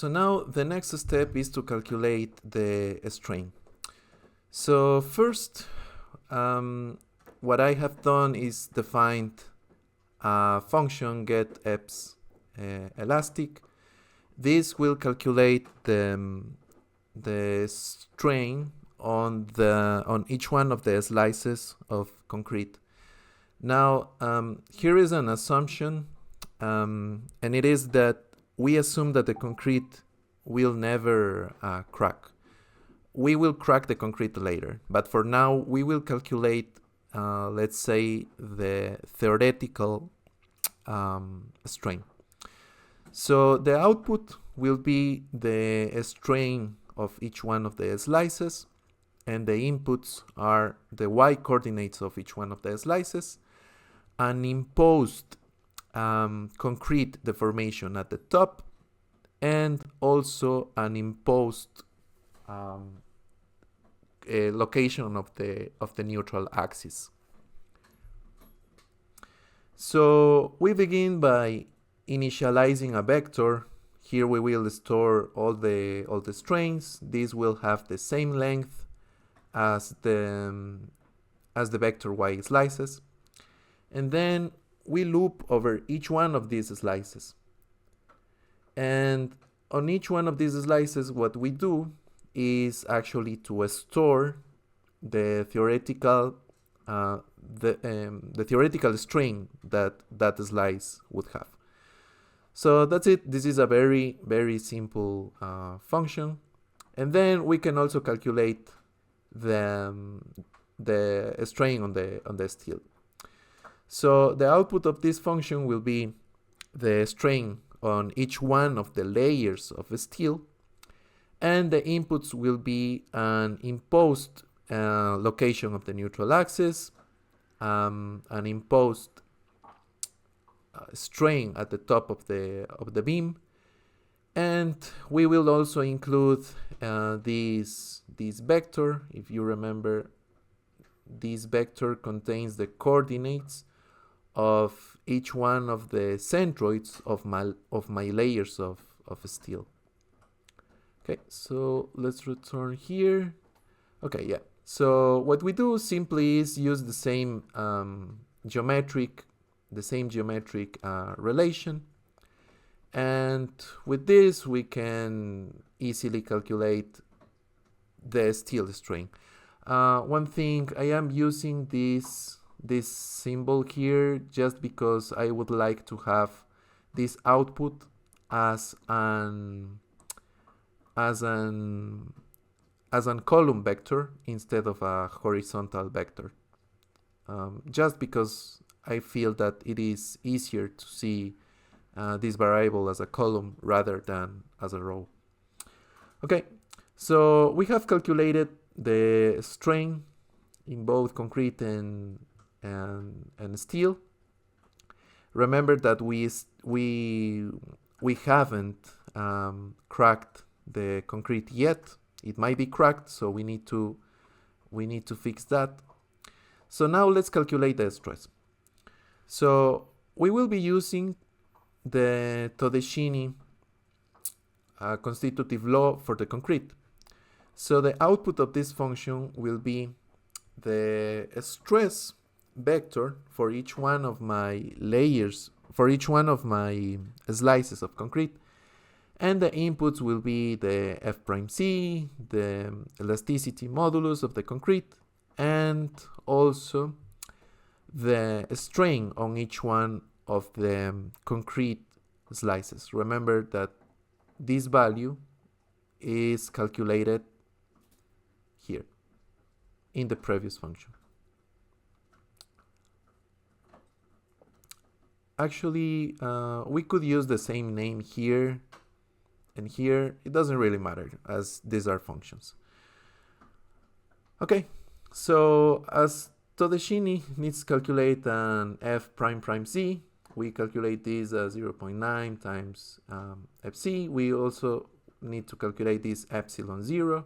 so now the next step is to calculate the strain. So first, what I have done is defined a function get EPS elastic. This will calculate the strain on each one of the slices of concrete. Now, here is an assumption, and it is that we assume that the concrete will never crack. We will crack the concrete later, but for now we will calculate, let's say, the theoretical strain. So the output will be the strain of each one of the slices, and the inputs are the y coordinates of each one of the slices, an imposed concrete deformation at the top, and also an imposed location of the neutral axis. So we begin by initializing a vector. Here we will store all the strains. These will have the same length as the vector y slices, and then we loop over each one of these slices. And on each one of these slices, what we do is actually to store the theoretical theoretical strain that slice would have. So that's it. This is a very, very simple function. And then we can also calculate the strain on the steel. So the output of this function will be the strain on each one of the layers of steel, and the inputs will be an imposed location of the neutral axis, an imposed strain at the top of the beam, and we will also include this vector. If you remember, this vector contains the coordinates of each one of the centroids of my layers of steel. Okay, so let's return here. Okay, yeah. So what we do simply is use the same geometric relation, and with this we can easily calculate the steel strain. One thing, I am using this symbol here just because I would like to have this output as an column vector instead of a horizontal vector, just because I feel that it is easier to see this variable as a column rather than as a row. Okay, so we have calculated the strain in both concrete and steel. Remember that we haven't cracked the concrete yet. It might be cracked, so we need to fix that. So now let's calculate the stress. So we will be using the Todeschini constitutive law for the concrete. So the output of this function will be the stress vector for each one of my layers, for each one of my slices of concrete, and the inputs will be the F prime C, the elasticity modulus of the concrete, and also the strain on each one of the concrete slices. Remember that this value is calculated here in the previous function. Actually, we could use the same name here and here. It doesn't really matter, as these are functions. Okay, so as Todeschini needs to calculate an F prime prime C, we calculate this as 0.9 times FC. We also need to calculate this epsilon 0,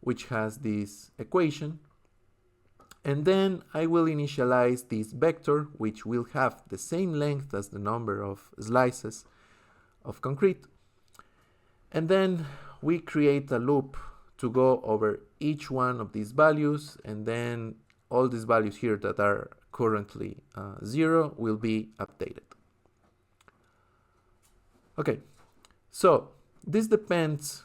which has this equation. And then I will initialize this vector, which will have the same length as the number of slices of concrete. And then we create a loop to go over each one of these values, and then all these values here that are currently 0 will be updated. Okay, so this depends,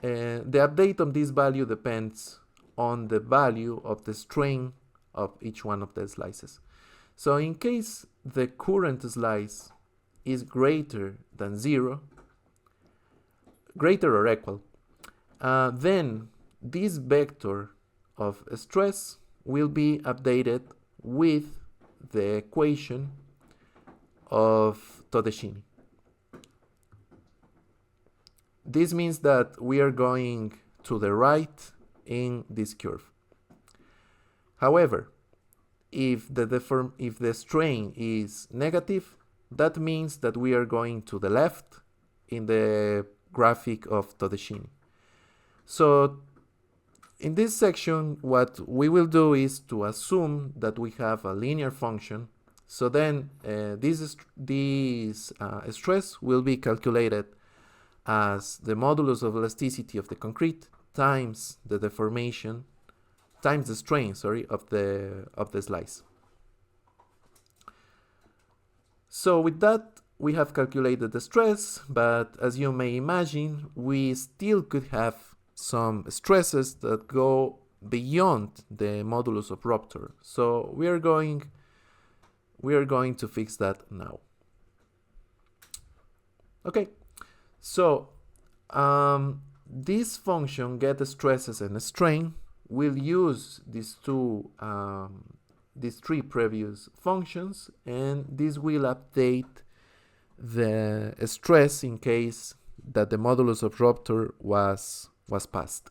the update of this value depends on the value of the string of each one of the slices. So in case the current slice is greater than 0, greater or equal, then this vector of stress will be updated with the equation of Todeschini. This means that we are going to the right in this curve. However, if the strain is negative, that means that we are going to the left in the graphic of Todeschini. So in this section, what we will do is to assume that we have a linear function. So then this stress will be calculated as the modulus of elasticity of the concrete times the deformation times the strain, of the slice. So with that, we have calculated the stress, but as you may imagine, we still could have some stresses that go beyond the modulus of rupture. So we are going to fix that now. Okay, so this function get stresses and strain will use these three previous functions, and this will update the stress in case that the modulus of rupture was passed.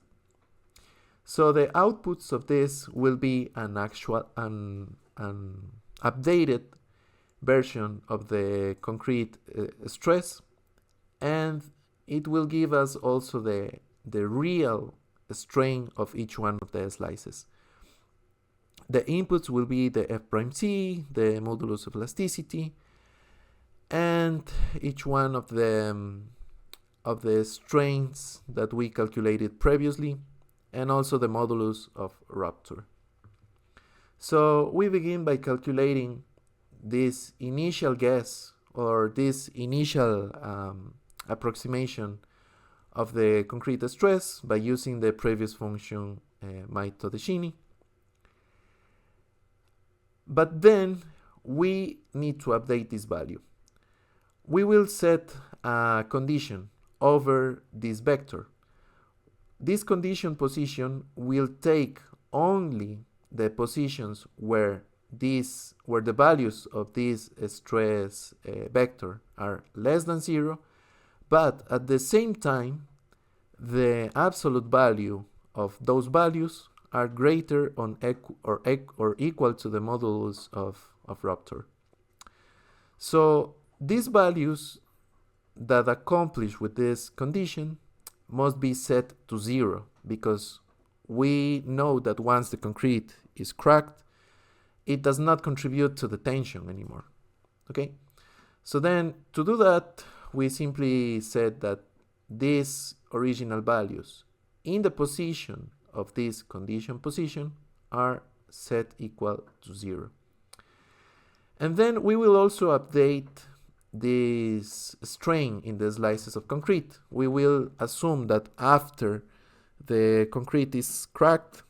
So the outputs of this will be an updated version of the concrete stress, and it will give us also the real strain of each one of the slices. The inputs will be the f prime c, the modulus of elasticity, and each one of the strains that we calculated previously, and also the modulus of rupture. So we begin by calculating this initial guess, or this initial approximation of the concrete stress by using the previous function Todeschini. But then we need to update this value. We will set a condition over this vector. This condition position will take only the positions where the values of this stress vector are less than 0, but at the same time the absolute value of those values are greater or equal to the modulus of rupture. So these values that accomplish with this condition must be set to 0, because we know that once the concrete is cracked, it does not contribute to the tension anymore. Okay, so then to do that, we simply said that these original values in the position of this condition position are set equal to 0. And then we will also update this strain in the slices of concrete. We will assume that after the concrete is cracked,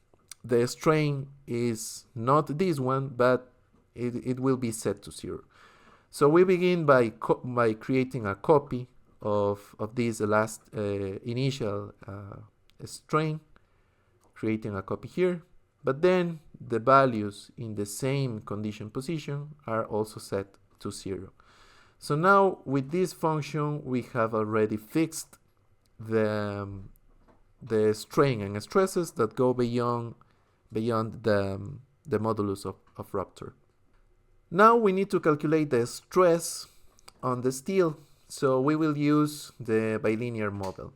the strain is not this one, but it will be set to 0. So we begin by creating a copy of this last initial strain, creating a copy here, but then the values in the same condition position are also set to 0. So now with this function we have already fixed the strain and stresses that go beyond the modulus of rupture. Now we need to calculate the stress on the steel, so we will use the bilinear model.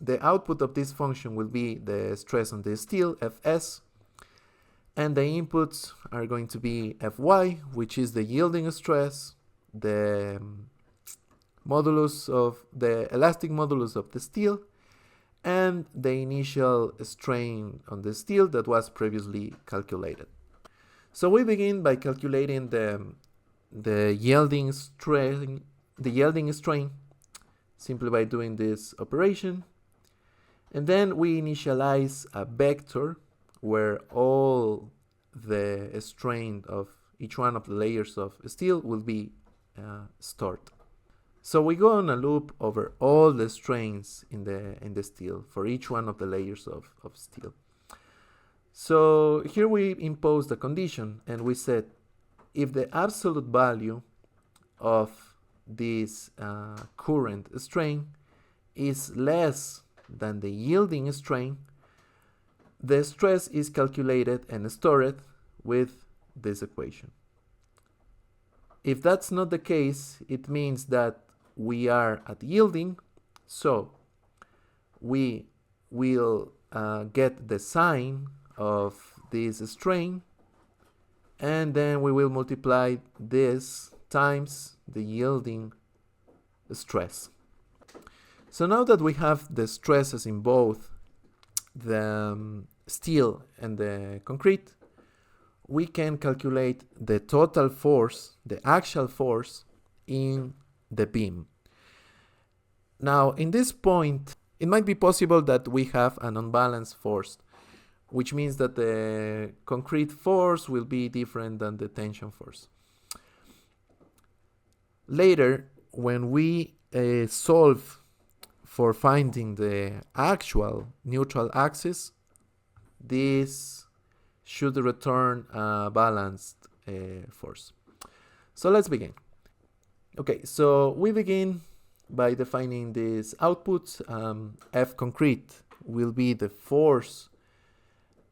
The output of this function will be the stress on the steel, Fs, and the inputs are going to be Fy, which is the yielding stress, the modulus of the elastic modulus of the steel, and the initial strain on the steel that was previously calculated. So we begin by calculating the yielding strain simply by doing this operation. And then we initialize a vector where all the strain of each one of the layers of steel will be stored. So we go on a loop over all the strains in the steel for each one of the layers of steel. So here we impose the condition, and we said if the absolute value of this current strain is less than the yielding strain, the stress is calculated and stored with this equation. If that's not the case, it means that we are at yielding, so we will get the sign of this strain, and then we will multiply this times the yielding stress. So now that we have the stresses in both the steel and the concrete, we can calculate the total force, the actual force in the beam. Now, in this point, it might be possible that we have an unbalanced force, which means that the concrete force will be different than the tension force. Later, when we solve for finding the actual neutral axis, this should return a balanced force. So let's begin. Okay, so we begin by defining these outputs. F concrete will be the force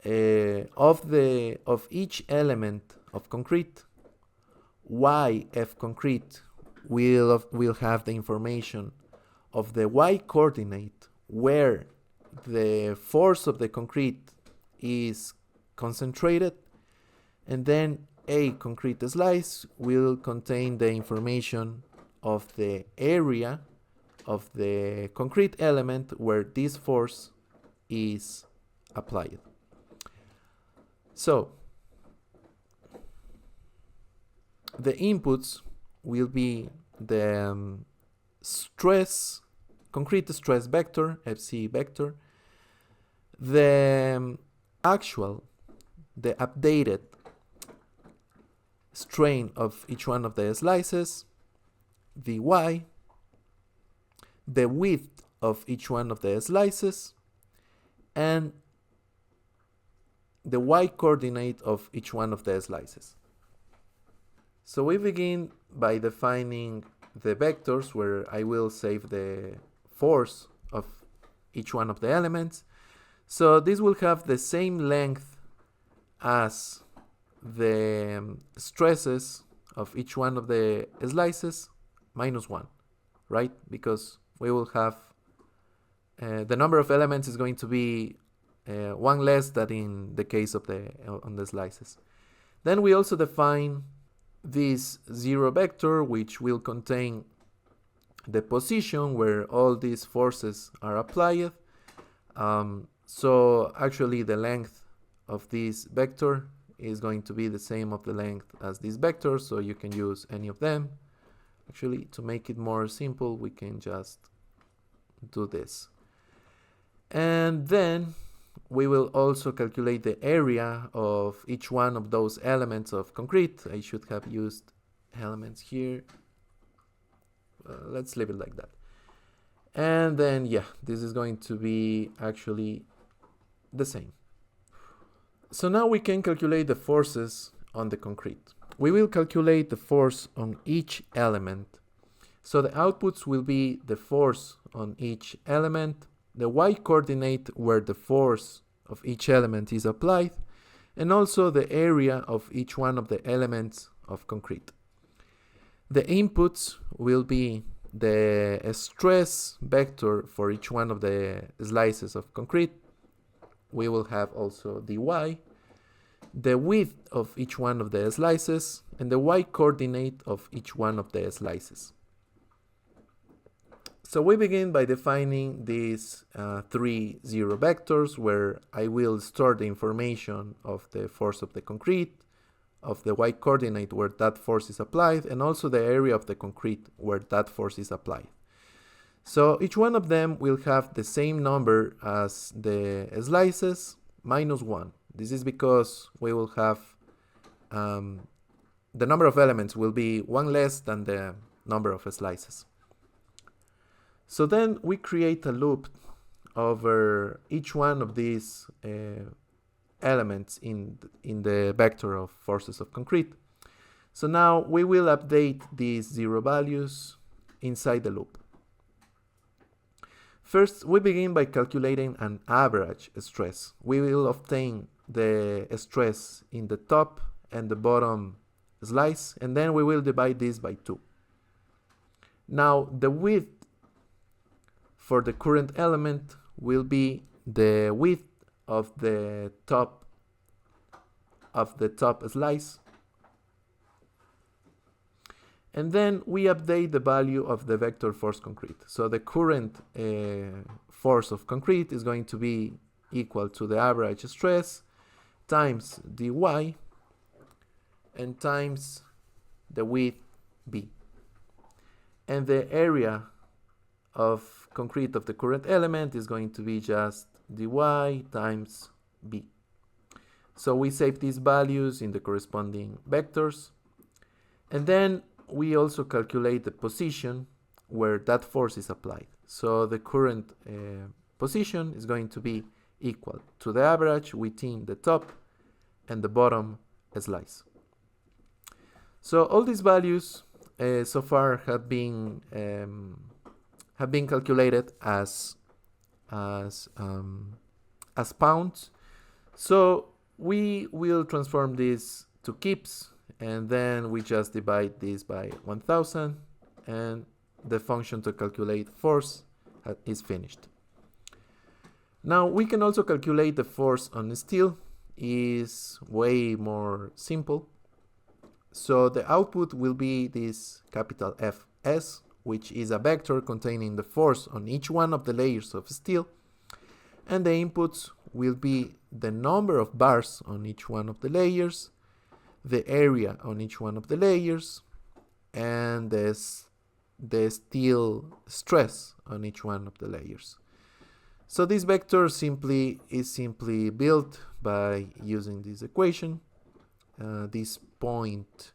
of each element of concrete. Y F concrete will have the information of the y coordinate where the force of the concrete is concentrated, and then A concrete slice will contain the information of the area of the concrete element where this force is applied. So the inputs will be the concrete stress vector, FC vector, the updated strain of each one of the slices, the Y, the width of each one of the slices, and the Y coordinate of each one of the slices. So we begin by defining the vectors where I will save the force of each one of the elements. So this will have the same length as the stresses of each one of the slices minus 1, right? Because we will have the number of elements is going to be one less than in the case of on the slices. Then we also define this zero vector, which will contain the position where all these forces are applied. So actually the length of this vector is going to be the same of the length as this vector, so you can use any of them. Actually, to make it more simple, we can just do this. And then we will also calculate the area of each one of those elements of concrete. I should have used elements here. Let's leave it like that. And then, yeah, this is going to be actually the same. So now we can calculate the forces on the concrete. We will calculate the force on each element. So the outputs will be the force on each element, the y coordinate where the force of each element is applied, and also the area of each one of the elements of concrete. The inputs will be the stress vector for each one of the slices of concrete. We will have also the y, the width of each one of the slices, and the y coordinate of each one of the slices. So we begin by defining these 3 zero vectors where I will store the information of the force of the concrete, of the y coordinate where that force is applied, and also the area of the concrete where that force is applied. So each one of them will have the same number as the slices minus 1. This is because we will have the number of elements will be 1 less than the number of slices. So then we create a loop over each one of these elements in the vector of forces of concrete. So now we will update these 0 values inside the loop. First, we begin by calculating an average stress. We will obtain the stress in the top and the bottom slice, and then we will divide this by 2. Now, the width for the current element will be the width of the top slice, and then we update the value of the vector force concrete. So the current force of concrete is going to be equal to the average stress times dy and times the width b, and the area of concrete of the current element is going to be just dy times b. So we save these values in the corresponding vectors, and then we also calculate the position where that force is applied. So the current position is going to be equal to the average within the top and the bottom slice. So all these values so far have been calculated as pounds. So we will transform this to kips, and then we just divide this by 1000, and the function to calculate force is finished. Now we can also calculate the force on steel. Is way more simple. So the output will be this capital Fs, which is a vector containing the force on each one of the layers of steel, and the inputs will be the number of bars on each one of the layers, the area on each one of the layers, and the steel stress on each one of the layers. So this vector is simply built by using this equation. This point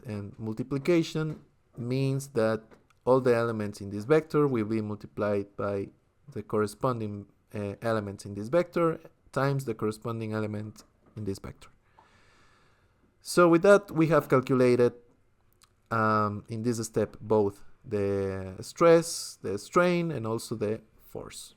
and multiplication means that all the elements in this vector will be multiplied by the corresponding elements in this vector times the corresponding element in this vector. So with that, we have calculated in this step both the stress, the strain, and also the force.